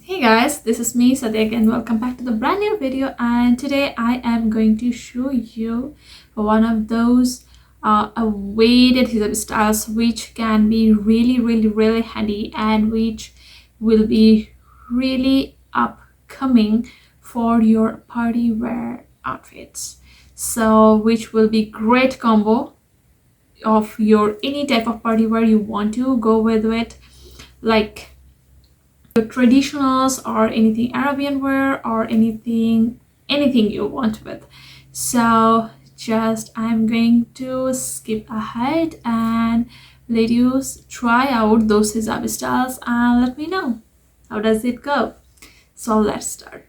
Hey guys, this is me Sadia again. Welcome back to the brand new video, and today I am going to show you one of those weighted hijab styles which can be really handy and which will be really upcoming for your party wear outfits. So which will be great combo of your any type of party wear you want to go with it, like your traditionals or anything Arabian wear or anything you want with. So just I'm going to skip ahead and let you try out those hijab styles and let me know how does it go. So let's start.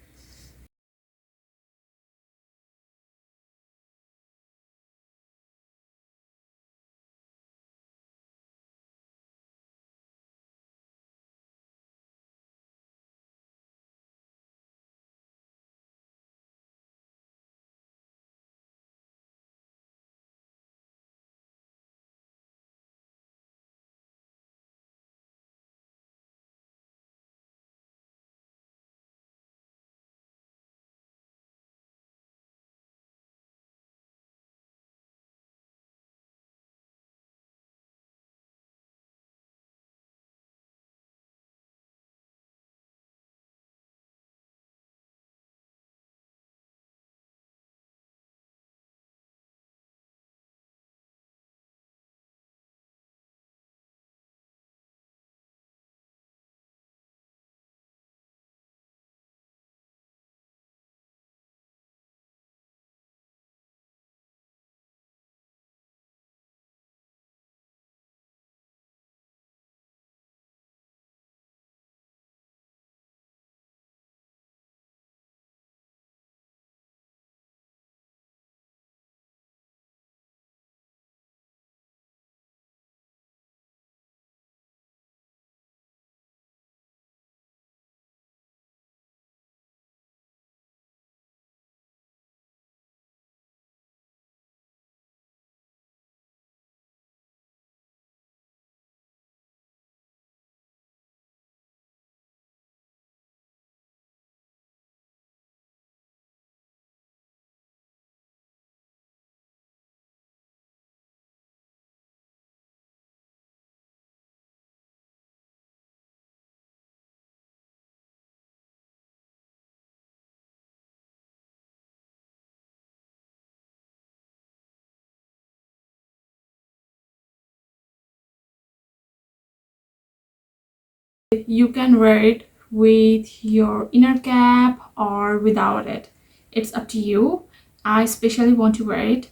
You can wear it with your inner cap or without it. It's up to you. I especially want to wear it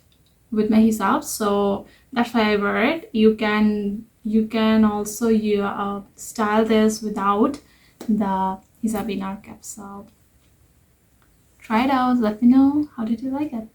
with my hijab, so that's why I wear it. You can also style this without the hijab inner cap. So try it out. Let me know how did you like it.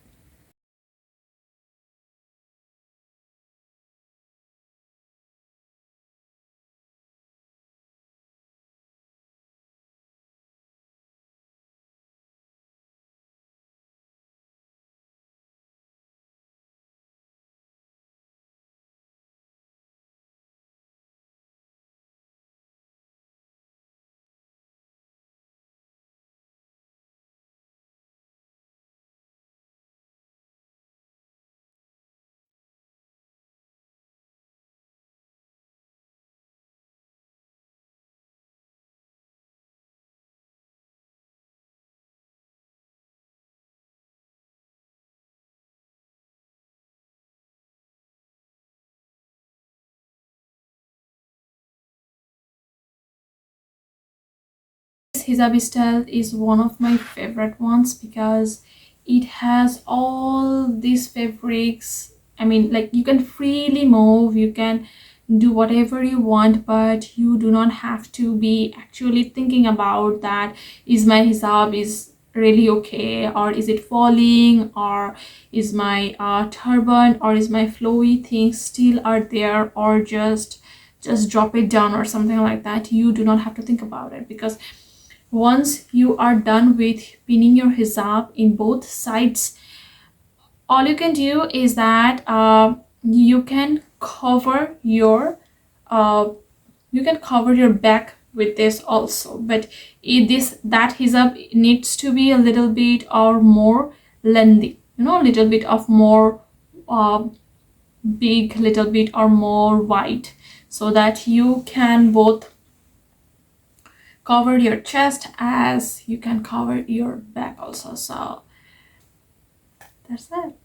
This hijab style is one of my favorite ones because it has all these fabrics. I mean, like, you can freely move, you can do whatever you want, but you do not have to be actually thinking about that is my hijab is really okay, or is it falling, or is my turban or is my flowy things still are there, or just drop it down or something like that. You do not have to think about it, because once you are done with pinning your hijab in both sides, all you can do is that you can cover your uh, back with this also. But that hijab needs to be a little bit or more lengthy, you know, a little bit of more big, little bit or more wide, so that you can both cover your chest as you can cover your back also. So that's it.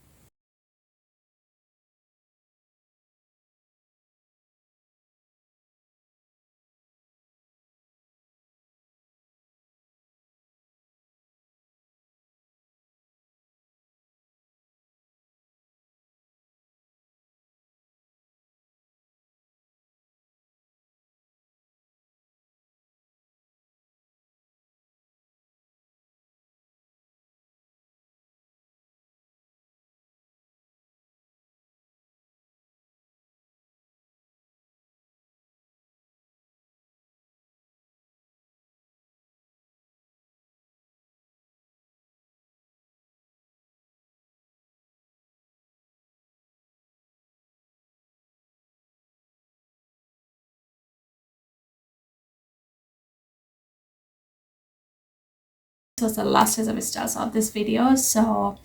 This was the last set of stars of this video, so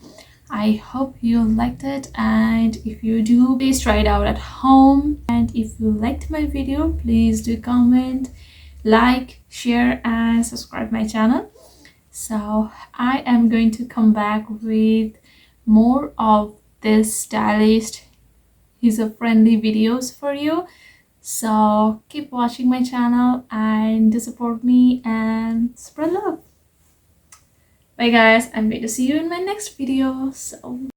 I hope you liked it, and if you do, please try it out at home. And if you liked my video, please do comment, like, share and subscribe my channel. So I am going to come back with more of this stylish user-friendly videos for you. So keep watching my channel and do support me and spread love. Bye guys, I'm going to see you in my next video. So